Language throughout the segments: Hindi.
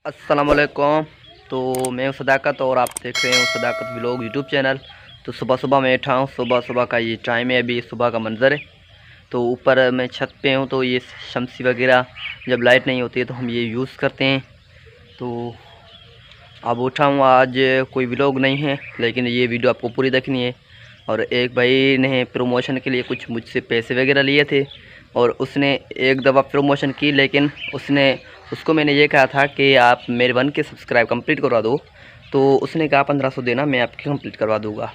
अस्सलाम वालेकुम। तो मैं हूं सदाकत और आप देख रहे हैं सदाकत व्लॉग यूट्यूब चैनल। तो सुबह सुबह मैं उठा हूँ, सुबह सुबह का ये टाइम है, अभी सुबह का मंज़र है। तो ऊपर मैं छत पे हूँ, तो ये शमसी वगैरह जब लाइट नहीं होती है तो हम ये यूज़ करते हैं। तो अब उठा हूँ, आज कोई व्लॉग नहीं है, लेकिन ये वीडियो आपको पूरी देखनी है। और एक भाई ने प्रमोशन के लिए कुछ मुझसे पैसे वगैरह लिए थे और उसने एक दफ़ा प्रमोशन की, लेकिन उसको मैंने ये कहा था कि आप मेरे 1 के सब्सक्राइब कंप्लीट करवा दो। तो उसने कहा 1500 देना, मैं आपकी कंप्लीट करवा दूँगा।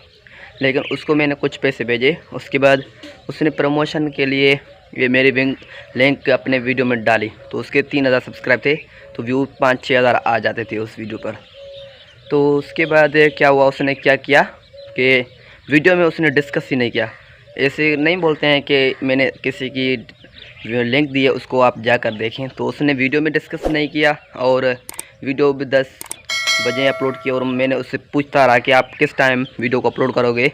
लेकिन उसको मैंने कुछ पैसे भेजे, उसके बाद उसने प्रमोशन के लिए ये मेरी लिंक अपने वीडियो में डाली। तो उसके 3000 सब्सक्राइब थे, तो व्यू 5-6 हज़ार आ जाते थे उस वीडियो पर। तो उसके बाद क्या हुआ, उसने क्या किया कि वीडियो में उसने डिस्कस ही नहीं किया। ऐसे नहीं बोलते हैं कि मैंने किसी की लिंक दी है उसको आप जाकर देखें। तो उसने वीडियो में डिस्कस नहीं किया और वीडियो भी 10 बजे अपलोड किया। और मैंने उससे पूछता रहा कि आप किस टाइम वीडियो को अपलोड करोगे,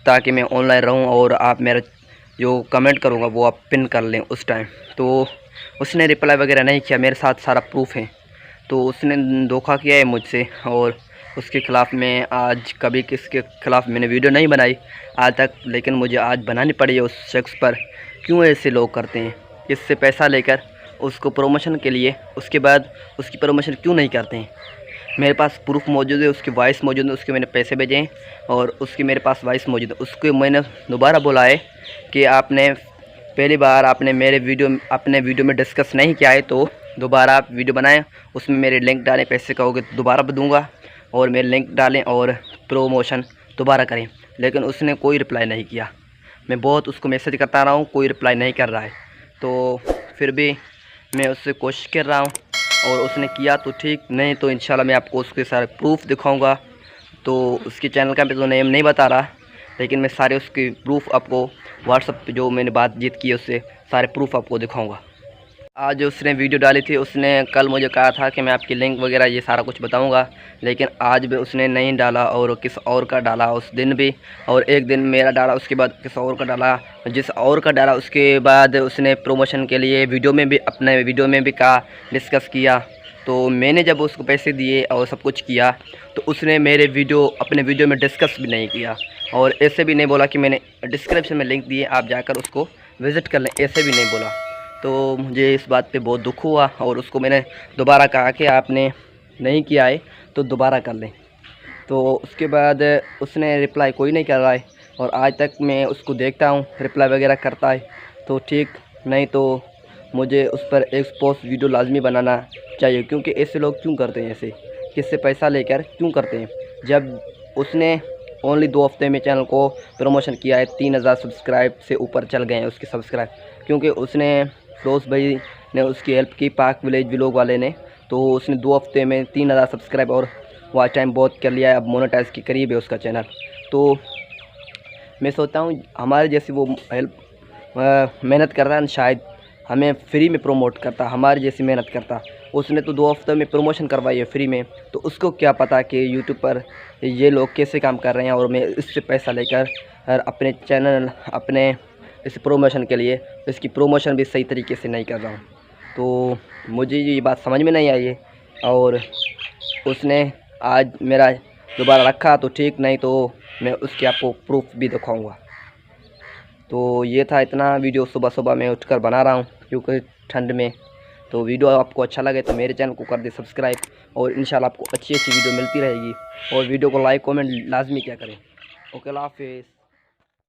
ताकि मैं ऑनलाइन रहूं और आप मेरा जो कमेंट करूंगा वो आप पिन कर लें उस टाइम। तो उसने रिप्लाई वगैरह नहीं किया, मेरे साथ सारा प्रूफ है। तो उसने धोखा किया है मुझसे और उसके ख़िलाफ़ मैं आज कभी किसके ख़िलाफ़ मैंने वीडियो नहीं बनाई आज तक, लेकिन मुझे आज बनानी पड़ी है उस शख्स पर। क्यों ऐसे लोग करते हैं, इससे पैसा लेकर उसको प्रमोशन के लिए, उसके बाद उसकी प्रमोशन क्यों नहीं करते हैं। मेरे पास प्रूफ मौजूद है, उसकी वॉइस मौजूद है, उसके मैंने पैसे भेजे हैं और उसकी मेरे पास वॉइस मौजूद है। उसको मैंने दोबारा बोला है कि आपने पहली बार आपने मेरे अपने वीडियो में डिस्कस नहीं किया है, तो दोबारा आप वीडियो बनाएं, उसमें मेरे लिंक डालें, पैसे कहोगे तो दोबारा दूँगा और मेरे लिंक डालें और प्रमोशन दोबारा करें। लेकिन उसने कोई रिप्लाई नहीं किया। मैं बहुत उसको मैसेज करता रहा हूँ, कोई रिप्लाई नहीं कर रहा है। तो फिर भी मैं उससे कोशिश कर रहा हूँ और उसने किया तो ठीक, नहीं तो इंशाल्लाह मैं आपको उसके सारे प्रूफ दिखाऊंगा। तो उसके चैनल का मैं तो नेम नहीं बता रहा, लेकिन मैं सारे उसके प्रूफ आपको व्हाट्सएप पे जो मैंने बातचीत की है उससे सारे प्रूफ आपको दिखाऊंगा। आज उसने वीडियो डाली थी, उसने कल मुझे कहा था कि मैं आपकी लिंक वगैरह ये सारा कुछ बताऊंगा, लेकिन आज भी उसने नहीं डाला और किस और का डाला उस दिन भी, और एक दिन मेरा डाला, उसके बाद किस और का डाला, जिस और का डाला उसके बाद उसने प्रमोशन के लिए वीडियो में भी अपने वीडियो में भी कहा, डिस्कस किया। तो मैंने जब उसको पैसे दिए और सब कुछ किया तो उसने मेरे अपने वीडियो में डिस्कस भी नहीं किया और ऐसे भी नहीं बोला कि मैंने डिस्क्रिप्शन में लिंक दिए आप जाकर उसको विज़िट कर लें, ऐसे भी नहीं बोला। तो मुझे इस बात पे बहुत दुख हुआ और उसको मैंने दोबारा कहा कि आपने नहीं किया है तो दोबारा कर लें। तो उसके बाद उसने रिप्लाई कोई नहीं कर रहा है और आज तक मैं उसको देखता हूँ रिप्लाई वगैरह करता है तो ठीक, नहीं तो मुझे उस पर एक्सपोज वीडियो लाजमी बनाना चाहिए। क्योंकि ऐसे लोग क्यों करते हैं, ऐसे किससे पैसा लेकर क्यों करते हैं। जब उसने ओनली 2 हफ्ते में चैनल को प्रमोशन किया है, 3000 सब्सक्राइब से ऊपर चल गए हैं उसके सब्सक्राइब, क्योंकि उसने फिरोज़ भाई ने उसकी हेल्प की, पाक विलेज व्लॉग वाले ने। तो उसने 2 हफ्ते में 3000 सब्सक्राइब और वॉच टाइम बहुत कर लिया है, अब मोनेटाइज के करीब है उसका चैनल। तो मैं सोचता हूँ हमारे जैसी वो हेल्प मेहनत कर रहा है, शायद हमें फ्री में प्रमोट करता, हमारी जैसी मेहनत करता। उसने तो 2 हफ्ते में प्रमोशन करवाई है फ्री में, तो उसको क्या पता कि यूट्यूब पर ये लोग कैसे काम कर रहे हैं और मैं इससे पैसा लेकर अपने चैनल अपने इस प्रमोशन के लिए इसकी प्रमोशन भी सही तरीके से नहीं कर रहा हूँ। तो मुझे ये बात समझ में नहीं आई है और उसने आज मेरा दोबारा रखा तो ठीक, नहीं तो मैं उसके आपको प्रूफ भी दिखाऊंगा। तो ये था इतना वीडियो सुबह सुबह मैं उठकर बना रहा हूँ क्योंकि ठंड में। तो वीडियो आपको अच्छा लगे तो मेरे चैनल को कर दे सब्सक्राइब और इंशाल्लाह आपको अच्छी अच्छी वीडियो मिलती रहेगी और वीडियो को लाइक कमेंट लाजमी क्या करें। ओके, अल्लाह हाफिज़।